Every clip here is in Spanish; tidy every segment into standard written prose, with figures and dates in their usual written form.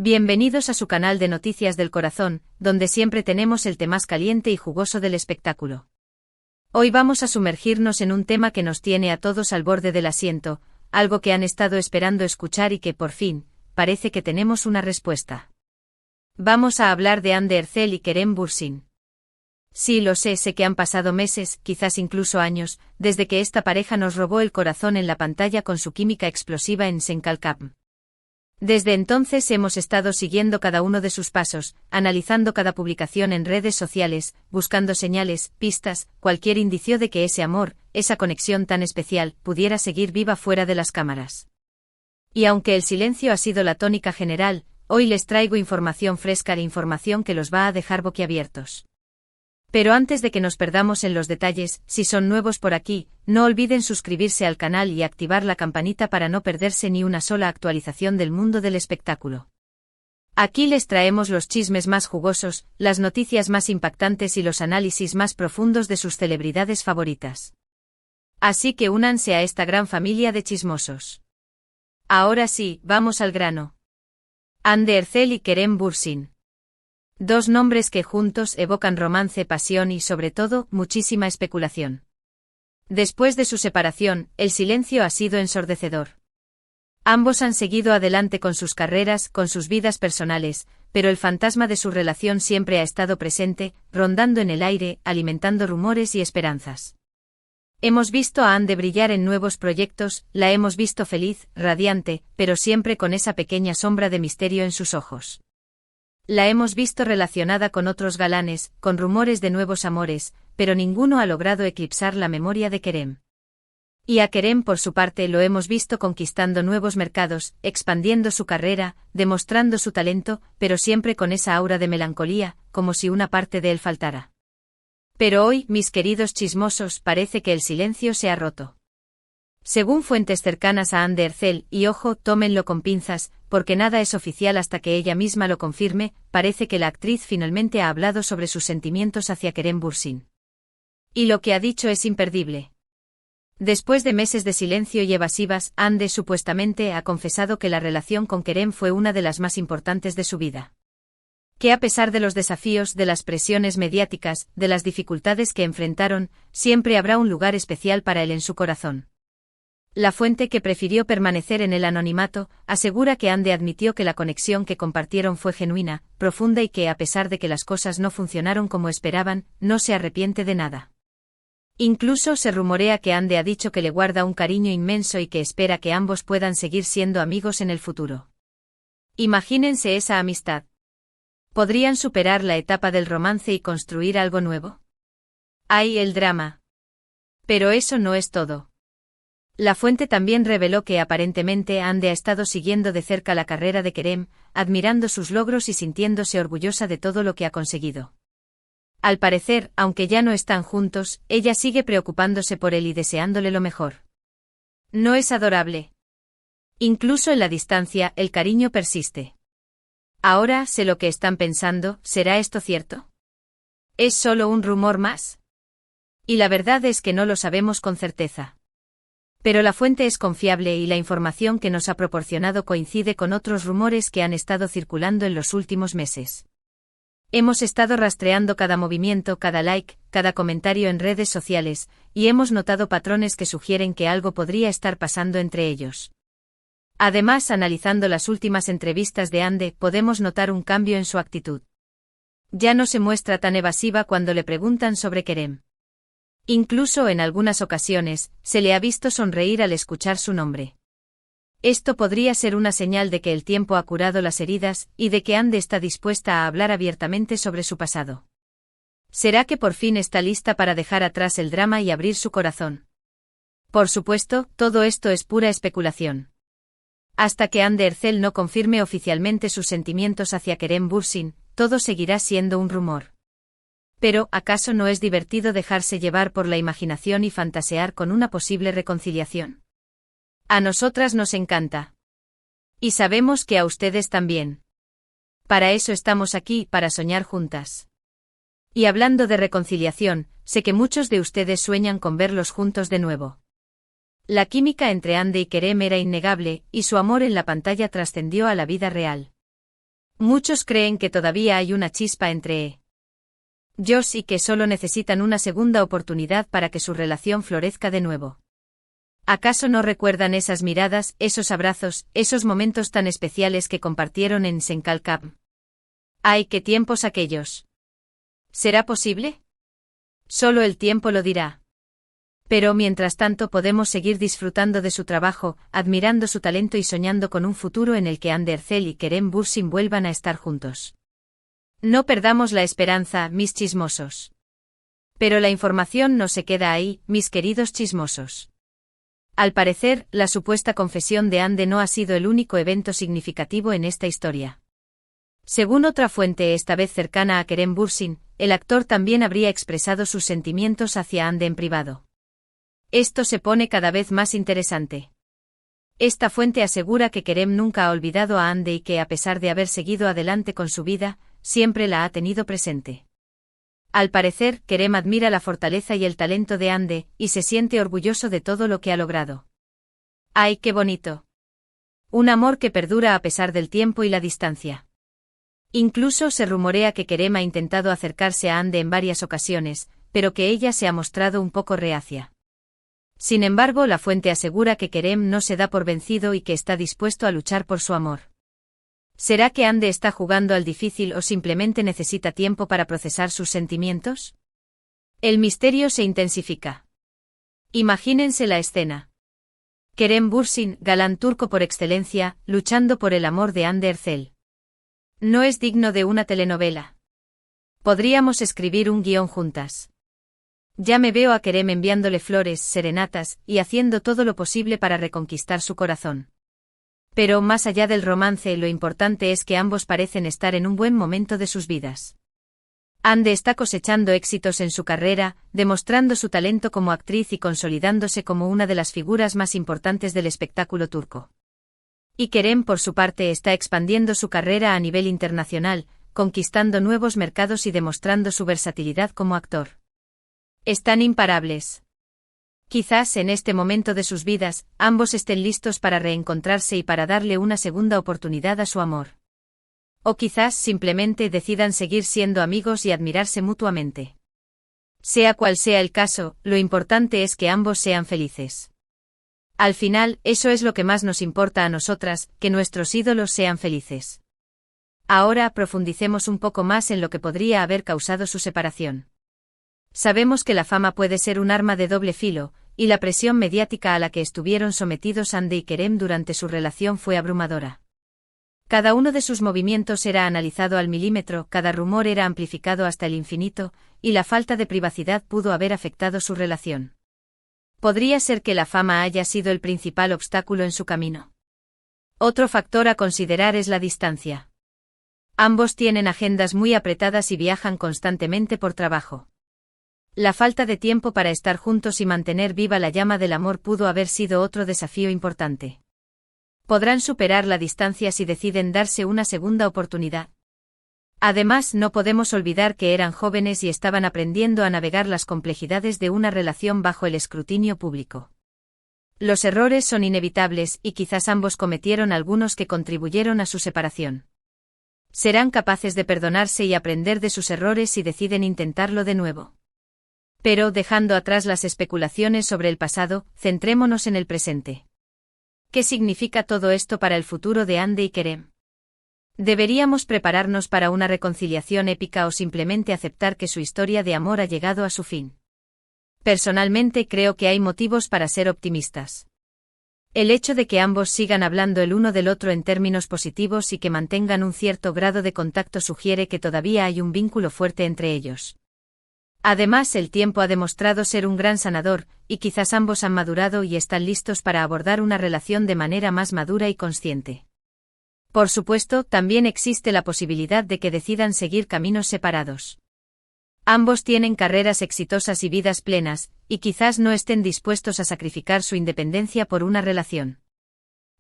Bienvenidos a su canal de Noticias del Corazón, donde siempre tenemos el té más caliente y jugoso del espectáculo. Hoy vamos a sumergirnos en un tema que nos tiene a todos al borde del asiento, algo que han estado esperando escuchar y que, por fin, parece que tenemos una respuesta. Vamos a hablar de Hande Erçel y Kerem Bürsin. Sí, lo sé que han pasado meses, quizás incluso años, desde que esta pareja nos robó el corazón en la pantalla con su química explosiva en Senkalkam. Desde entonces hemos estado siguiendo cada uno de sus pasos, analizando cada publicación en redes sociales, buscando señales, pistas, cualquier indicio de que ese amor, esa conexión tan especial, pudiera seguir viva fuera de las cámaras. Y aunque el silencio ha sido la tónica general, hoy les traigo información fresca e información que los va a dejar boquiabiertos. Pero antes de que nos perdamos en los detalles, si son nuevos por aquí, no olviden suscribirse al canal y activar la campanita para no perderse ni una sola actualización del mundo del espectáculo. Aquí les traemos los chismes más jugosos, las noticias más impactantes y los análisis más profundos de sus celebridades favoritas. Así que únanse a esta gran familia de chismosos. Ahora sí, vamos al grano. Hande Erçel y Kerem Bürsin. Dos nombres que juntos evocan romance, pasión y, sobre todo, muchísima especulación. Después de su separación, el silencio ha sido ensordecedor. Ambos han seguido adelante con sus carreras, con sus vidas personales, pero el fantasma de su relación siempre ha estado presente, rondando en el aire, alimentando rumores y esperanzas. Hemos visto a Hande brillar en nuevos proyectos, la hemos visto feliz, radiante, pero siempre con esa pequeña sombra de misterio en sus ojos. La hemos visto relacionada con otros galanes, con rumores de nuevos amores, pero ninguno ha logrado eclipsar la memoria de Kerem. Y a Kerem, por su parte, lo hemos visto conquistando nuevos mercados, expandiendo su carrera, demostrando su talento, pero siempre con esa aura de melancolía, como si una parte de él faltara. Pero hoy, mis queridos chismosos, parece que el silencio se ha roto. Según fuentes cercanas a Hande Erçel, y ojo, tómenlo con pinzas, porque nada es oficial hasta que ella misma lo confirme, parece que la actriz finalmente ha hablado sobre sus sentimientos hacia Kerem Bürsin. Y lo que ha dicho es imperdible. Después de meses de silencio y evasivas, Hande supuestamente ha confesado que la relación con Kerem fue una de las más importantes de su vida. Que a pesar de los desafíos, de las presiones mediáticas, de las dificultades que enfrentaron, siempre habrá un lugar especial para él en su corazón. La fuente, que prefirió permanecer en el anonimato, asegura que Hande admitió que la conexión que compartieron fue genuina, profunda y que, a pesar de que las cosas no funcionaron como esperaban, no se arrepiente de nada. Incluso se rumorea que Hande ha dicho que le guarda un cariño inmenso y que espera que ambos puedan seguir siendo amigos en el futuro. Imagínense esa amistad. ¿Podrían superar la etapa del romance y construir algo nuevo? ¡Ay, el drama! Pero eso no es todo. La fuente también reveló que aparentemente Hande ha estado siguiendo de cerca la carrera de Kerem, admirando sus logros y sintiéndose orgullosa de todo lo que ha conseguido. Al parecer, aunque ya no están juntos, ella sigue preocupándose por él y deseándole lo mejor. ¿No es adorable? Incluso en la distancia, el cariño persiste. Ahora sé lo que están pensando, ¿será esto cierto? ¿Es solo un rumor más? Y la verdad es que no lo sabemos con certeza. Pero la fuente es confiable y la información que nos ha proporcionado coincide con otros rumores que han estado circulando en los últimos meses. Hemos estado rastreando cada movimiento, cada like, cada comentario en redes sociales, y hemos notado patrones que sugieren que algo podría estar pasando entre ellos. Además, analizando las últimas entrevistas de Hande, podemos notar un cambio en su actitud. Ya no se muestra tan evasiva cuando le preguntan sobre Kerem. Incluso en algunas ocasiones, se le ha visto sonreír al escuchar su nombre. Esto podría ser una señal de que el tiempo ha curado las heridas, y de que Hande está dispuesta a hablar abiertamente sobre su pasado. ¿Será que por fin está lista para dejar atrás el drama y abrir su corazón? Por supuesto, todo esto es pura especulación. Hasta que Hande Erçel no confirme oficialmente sus sentimientos hacia Kerem Bürsin, todo seguirá siendo un rumor. Pero, ¿acaso no es divertido dejarse llevar por la imaginación y fantasear con una posible reconciliación? A nosotras nos encanta. Y sabemos que a ustedes también. Para eso estamos aquí, para soñar juntas. Y hablando de reconciliación, sé que muchos de ustedes sueñan con verlos juntos de nuevo. La química entre Hande y Kerem era innegable, y su amor en la pantalla trascendió a la vida real. Muchos creen que todavía hay una chispa entre ellos y que solo necesitan una segunda oportunidad para que su relación florezca de nuevo. ¿Acaso no recuerdan esas miradas, esos abrazos, esos momentos tan especiales que compartieron en Senkalkam? ¡Ay, qué tiempos aquellos! ¿Será posible? Solo el tiempo lo dirá. Pero mientras tanto podemos seguir disfrutando de su trabajo, admirando su talento y soñando con un futuro en el que Hande Erçel y Kerem Bürsin vuelvan a estar juntos. No perdamos la esperanza, mis chismosos. Pero la información no se queda ahí, mis queridos chismosos. Al parecer, la supuesta confesión de Hande no ha sido el único evento significativo en esta historia. Según otra fuente esta vez cercana a Kerem Bürsin, el actor también habría expresado sus sentimientos hacia Hande en privado. Esto se pone cada vez más interesante. Esta fuente asegura que Kerem nunca ha olvidado a Hande y que a pesar de haber seguido adelante con su vida, siempre la ha tenido presente. Al parecer, Kerem admira la fortaleza y el talento de Hande, y se siente orgulloso de todo lo que ha logrado. ¡Ay, qué bonito! Un amor que perdura a pesar del tiempo y la distancia. Incluso se rumorea que Kerem ha intentado acercarse a Hande en varias ocasiones, pero que ella se ha mostrado un poco reacia. Sin embargo, la fuente asegura que Kerem no se da por vencido y que está dispuesto a luchar por su amor. ¿Será que Hande está jugando al difícil o simplemente necesita tiempo para procesar sus sentimientos? El misterio se intensifica. Imagínense la escena. Kerem Bürsin, galán turco por excelencia, luchando por el amor de Hande Erçel. No es digno de una telenovela. Podríamos escribir un guión juntas. Ya me veo a Kerem enviándole flores, serenatas, y haciendo todo lo posible para reconquistar su corazón. Pero más allá del romance, lo importante es que ambos parecen estar en un buen momento de sus vidas. Hande está cosechando éxitos en su carrera, demostrando su talento como actriz y consolidándose como una de las figuras más importantes del espectáculo turco. Y Kerem, por su parte, está expandiendo su carrera a nivel internacional, conquistando nuevos mercados y demostrando su versatilidad como actor. Están imparables. Quizás en este momento de sus vidas, ambos estén listos para reencontrarse y para darle una segunda oportunidad a su amor. O quizás simplemente decidan seguir siendo amigos y admirarse mutuamente. Sea cual sea el caso, lo importante es que ambos sean felices. Al final, eso es lo que más nos importa a nosotras, que nuestros ídolos sean felices. Ahora profundicemos un poco más en lo que podría haber causado su separación. Sabemos que la fama puede ser un arma de doble filo, y la presión mediática a la que estuvieron sometidos Hande y Kerem durante su relación fue abrumadora. Cada uno de sus movimientos era analizado al milímetro, cada rumor era amplificado hasta el infinito, y la falta de privacidad pudo haber afectado su relación. ¿Podría ser que la fama haya sido el principal obstáculo en su camino? Otro factor a considerar es la distancia. Ambos tienen agendas muy apretadas y viajan constantemente por trabajo. La falta de tiempo para estar juntos y mantener viva la llama del amor pudo haber sido otro desafío importante. ¿Podrán superar la distancia si deciden darse una segunda oportunidad? Además, no podemos olvidar que eran jóvenes y estaban aprendiendo a navegar las complejidades de una relación bajo el escrutinio público. Los errores son inevitables y quizás ambos cometieron algunos que contribuyeron a su separación. ¿Serán capaces de perdonarse y aprender de sus errores si deciden intentarlo de nuevo? Pero, dejando atrás las especulaciones sobre el pasado, centrémonos en el presente. ¿Qué significa todo esto para el futuro de Hande y Kerem? ¿Deberíamos prepararnos para una reconciliación épica o simplemente aceptar que su historia de amor ha llegado a su fin? Personalmente creo que hay motivos para ser optimistas. El hecho de que ambos sigan hablando el uno del otro en términos positivos y que mantengan un cierto grado de contacto sugiere que todavía hay un vínculo fuerte entre ellos. Además, el tiempo ha demostrado ser un gran sanador, y quizás ambos han madurado y están listos para abordar una relación de manera más madura y consciente. Por supuesto, también existe la posibilidad de que decidan seguir caminos separados. Ambos tienen carreras exitosas y vidas plenas, y quizás no estén dispuestos a sacrificar su independencia por una relación.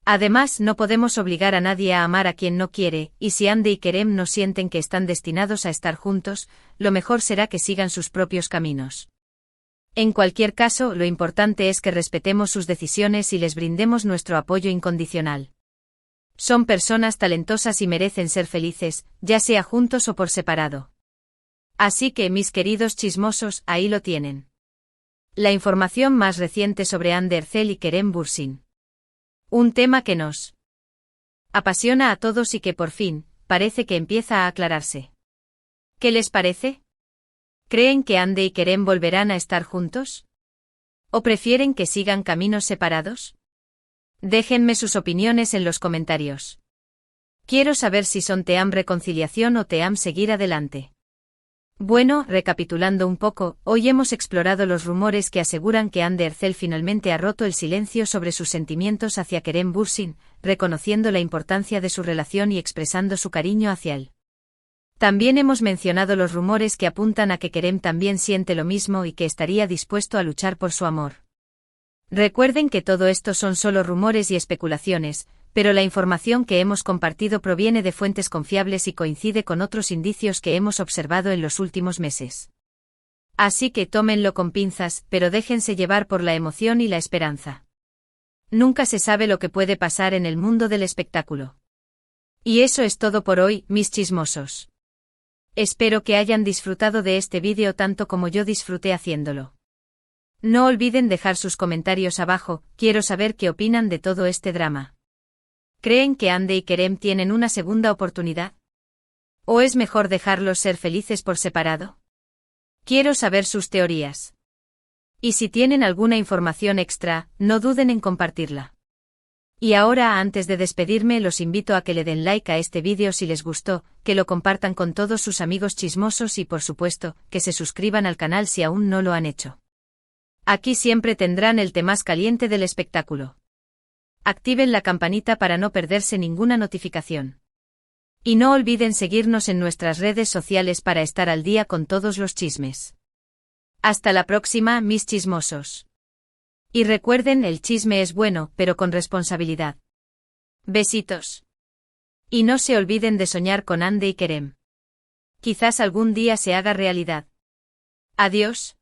Además, no podemos obligar a nadie a amar a quien no quiere, y si Hande y Kerem no sienten que están destinados a estar juntos, lo mejor será que sigan sus propios caminos. En cualquier caso, lo importante es que respetemos sus decisiones y les brindemos nuestro apoyo incondicional. Son personas talentosas y merecen ser felices, ya sea juntos o por separado. Así que, mis queridos chismosos, ahí lo tienen. La información más reciente sobre Hande Erçel y Kerem Bürsin. Un tema que nos apasiona a todos y que por fin, parece que empieza a aclararse. ¿Qué les parece? ¿Creen que Hande y Kerem volverán a estar juntos? ¿O prefieren que sigan caminos separados? Déjenme sus opiniones en los comentarios. Quiero saber si son team reconciliación o team seguir adelante. Bueno, recapitulando un poco, hoy hemos explorado los rumores que aseguran que Hande Erçel finalmente ha roto el silencio sobre sus sentimientos hacia Kerem Bürsin, reconociendo la importancia de su relación y expresando su cariño hacia él. También hemos mencionado los rumores que apuntan a que Kerem también siente lo mismo y que estaría dispuesto a luchar por su amor. Recuerden que todo esto son solo rumores y especulaciones, pero la información que hemos compartido proviene de fuentes confiables y coincide con otros indicios que hemos observado en los últimos meses. Así que tómenlo con pinzas, pero déjense llevar por la emoción y la esperanza. Nunca se sabe lo que puede pasar en el mundo del espectáculo. Y eso es todo por hoy, mis chismosos. Espero que hayan disfrutado de este vídeo tanto como yo disfruté haciéndolo. No olviden dejar sus comentarios abajo, quiero saber qué opinan de todo este drama. ¿Creen que Hande y Kerem tienen una segunda oportunidad? ¿O es mejor dejarlos ser felices por separado? Quiero saber sus teorías. Y si tienen alguna información extra, no duden en compartirla. Y ahora, antes de despedirme, los invito a que le den like a este vídeo si les gustó, que lo compartan con todos sus amigos chismosos y por supuesto, que se suscriban al canal si aún no lo han hecho. Aquí siempre tendrán el té más caliente del espectáculo. Activen la campanita para no perderse ninguna notificación. Y no olviden seguirnos en nuestras redes sociales para estar al día con todos los chismes. Hasta la próxima, mis chismosos. Y recuerden, el chisme es bueno, pero con responsabilidad. Besitos. Y no se olviden de soñar con Hande y Kerem. Quizás algún día se haga realidad. Adiós.